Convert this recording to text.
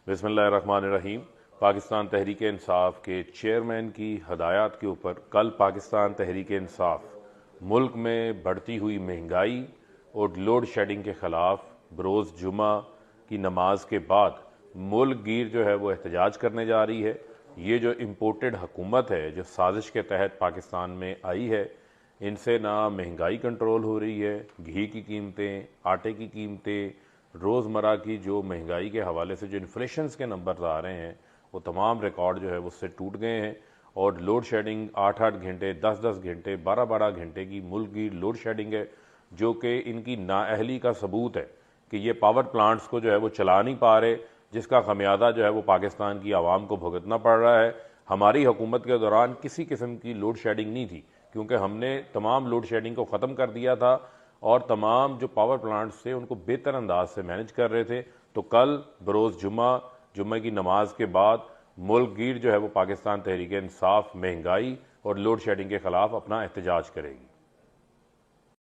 बिस्मिल्लाहिर्रहमानिर्रहीम। पाकिस्तान तहरीक इंसाफ के चेयरमैन की हदायत के ऊपर कल पाकिस्तान तहरीक इंसाफ मुल्क में बढ़ती हुई महंगाई और लोड शेडिंग के ख़िलाफ़ बरोज़ जुमा की नमाज के बाद मुल्क गिर जो है वो एहतजाज करने जा रही है। ये जो इम्पोर्टेड हुकूमत है जो साजिश के तहत पाकिस्तान में आई है, इनसे ना महंगाई कंट्रोल हो रही है, घी की कीमतें, आटे की कीमतें, रोज़मर्रा की जो महंगाई के हवाले से जो इन्फ्लेशंस के नंबर आ रहे हैं वो तमाम रिकॉर्ड जो है उससे टूट गए हैं। और लोड शेडिंग 8-8 घंटे, 10-10 घंटे, 12-12 घंटे की मुल्क की लोड शेडिंग है, जो कि इनकी नाअहली का सबूत है कि ये पावर प्लांट्स को जो है वो चला नहीं पा रहे, जिसका खमियाजा जो है वो पाकिस्तान की आवाम को भुगतना पड़ रहा है। हमारी हुकूमत के दौरान किसी किस्म की लोड शेडिंग नहीं थी, क्योंकि हमने तमाम लोड शेडिंग को ख़त्म कर दिया था और तमाम जो पावर प्लांट्स थे उनको बेहतर अंदाज से मैनेज कर रहे थे। तो कल बरोज़ जुम्मे की नमाज के बाद मुल्क गिर जो है वो पाकिस्तान तहरीक इंसाफ महंगाई और लोड शेडिंग के ख़िलाफ़ अपना एहतजाज करेगी।